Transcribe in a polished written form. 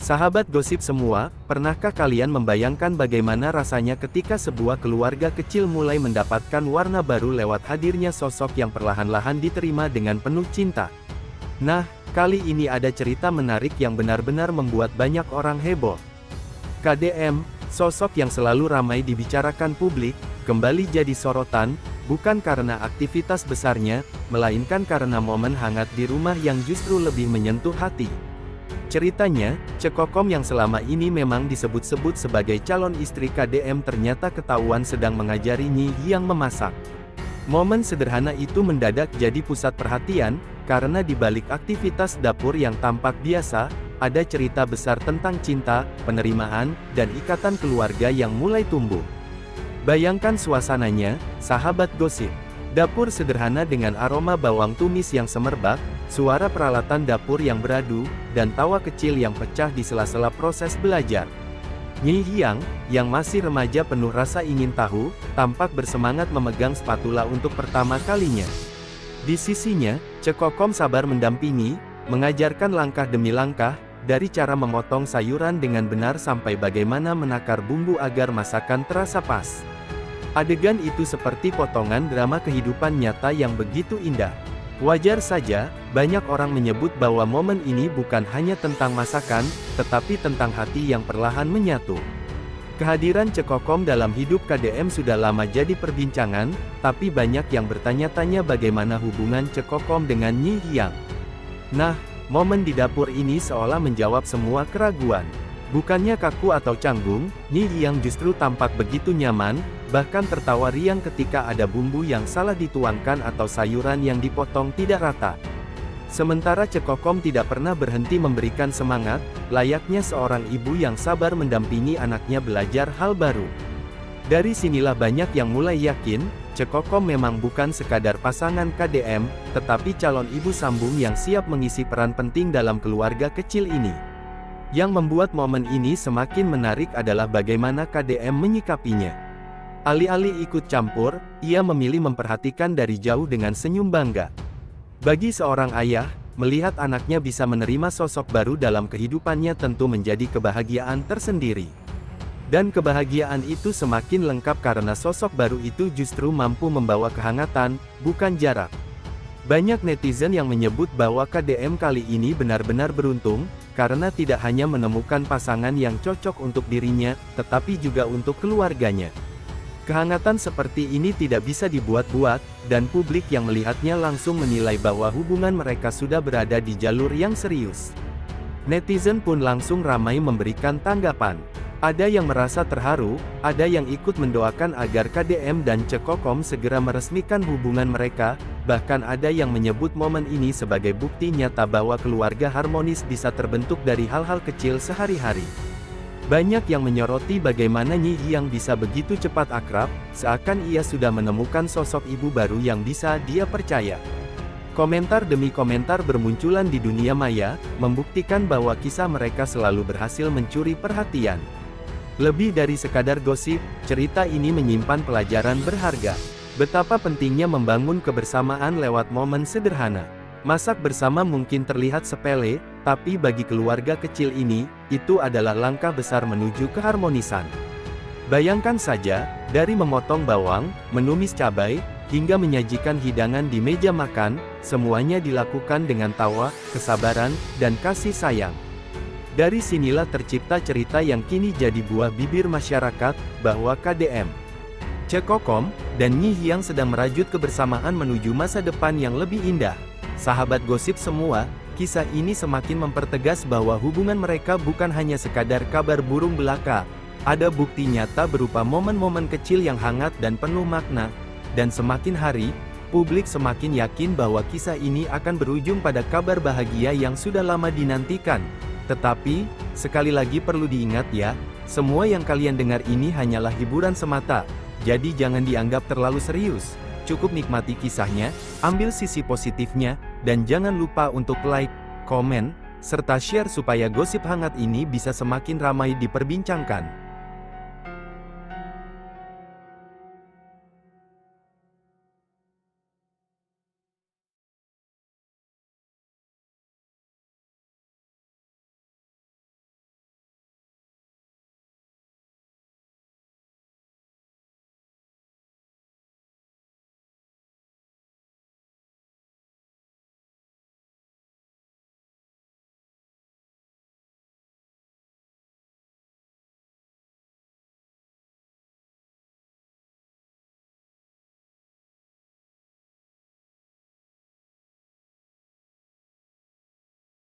Sahabat gosip semua, pernahkah kalian membayangkan bagaimana rasanya ketika sebuah keluarga kecil mulai mendapatkan warna baru lewat hadirnya sosok yang perlahan-lahan diterima dengan penuh cinta? Nah, kali ini ada cerita menarik yang benar-benar membuat banyak orang heboh. KDM, sosok yang selalu ramai dibicarakan publik, kembali jadi sorotan, bukan karena aktivitas besarnya, melainkan karena momen hangat di rumah yang justru lebih menyentuh hati. Ceritanya, Cekokom yang selama ini memang disebut-sebut sebagai calon istri KDM ternyata ketahuan sedang mengajari Nyi Yang memasak. Momen sederhana itu mendadak jadi pusat perhatian, karena di balik aktivitas dapur yang tampak biasa, ada cerita besar tentang cinta, penerimaan, dan ikatan keluarga yang mulai tumbuh. Bayangkan suasananya, sahabat gosip. Dapur sederhana dengan aroma bawang tumis yang semerbak, suara peralatan dapur yang beradu, dan tawa kecil yang pecah di sela-sela proses belajar. Nyi Hyang, yang masih remaja penuh rasa ingin tahu, tampak bersemangat memegang spatula untuk pertama kalinya. Di sisinya, Cekokom sabar mendampingi, mengajarkan langkah demi langkah, dari cara memotong sayuran dengan benar sampai bagaimana menakar bumbu agar masakan terasa pas. Adegan itu seperti potongan drama kehidupan nyata yang begitu indah. Wajar saja, banyak orang menyebut bahwa momen ini bukan hanya tentang masakan, tetapi tentang hati yang perlahan menyatu. Kehadiran Cekokom dalam hidup KDM sudah lama jadi perbincangan, tapi banyak yang bertanya-tanya bagaimana hubungan Cekokom dengan Nyi Hyang. Nah, momen di dapur ini seolah menjawab semua keraguan. Bukannya kaku atau canggung, Nyi Hyang justru tampak begitu nyaman, bahkan tertawa riang ketika ada bumbu yang salah dituangkan atau sayuran yang dipotong tidak rata. Sementara Cekokom tidak pernah berhenti memberikan semangat, layaknya seorang ibu yang sabar mendampingi anaknya belajar hal baru. Dari sinilah banyak yang mulai yakin, Cekokom memang bukan sekadar pasangan KDM, tetapi calon ibu sambung yang siap mengisi peran penting dalam keluarga kecil ini. Yang membuat momen ini semakin menarik adalah bagaimana KDM menyikapinya. Alih-alih ikut campur, ia memilih memperhatikan dari jauh dengan senyum bangga. Bagi seorang ayah, melihat anaknya bisa menerima sosok baru dalam kehidupannya tentu menjadi kebahagiaan tersendiri. Dan kebahagiaan itu semakin lengkap karena sosok baru itu justru mampu membawa kehangatan, bukan jarak. Banyak netizen yang menyebut bahwa KDM kali ini benar-benar beruntung, karena tidak hanya menemukan pasangan yang cocok untuk dirinya, tetapi juga untuk keluarganya. Kehangatan seperti ini tidak bisa dibuat-buat, dan publik yang melihatnya langsung menilai bahwa hubungan mereka sudah berada di jalur yang serius. Netizen pun langsung ramai memberikan tanggapan. Ada yang merasa terharu, ada yang ikut mendoakan agar KDM dan Cekokom segera meresmikan hubungan mereka, bahkan ada yang menyebut momen ini sebagai bukti nyata bahwa keluarga harmonis bisa terbentuk dari hal-hal kecil sehari-hari. Banyak yang menyoroti bagaimana Nyi Hyang bisa begitu cepat akrab, seakan ia sudah menemukan sosok ibu baru yang bisa dia percaya. Komentar demi komentar bermunculan di dunia maya, membuktikan bahwa kisah mereka selalu berhasil mencuri perhatian. Lebih dari sekadar gosip, cerita ini menyimpan pelajaran berharga. Betapa pentingnya membangun kebersamaan lewat momen sederhana. Masak bersama mungkin terlihat sepele, tapi bagi keluarga kecil ini, itu adalah langkah besar menuju keharmonisan. Bayangkan saja, dari memotong bawang, menumis cabai, hingga menyajikan hidangan di meja makan, semuanya dilakukan dengan tawa, kesabaran, dan kasih sayang. Dari sinilah tercipta cerita yang kini jadi buah bibir masyarakat, bahwa KDM, Cekokom, dan Nyi Hyang sedang merajut kebersamaan menuju masa depan yang lebih indah. Sahabat gosip semua, kisah ini semakin mempertegas bahwa hubungan mereka bukan hanya sekadar kabar burung belaka. Ada bukti nyata berupa momen-momen kecil yang hangat dan penuh makna. Dan semakin hari, publik semakin yakin bahwa kisah ini akan berujung pada kabar bahagia yang sudah lama dinantikan. Tetapi, sekali lagi perlu diingat ya, semua yang kalian dengar ini hanyalah hiburan semata. Jadi jangan dianggap terlalu serius. Cukup nikmati kisahnya, ambil sisi positifnya, dan jangan lupa untuk like, komen, serta share supaya gosip hangat ini bisa semakin ramai diperbincangkan.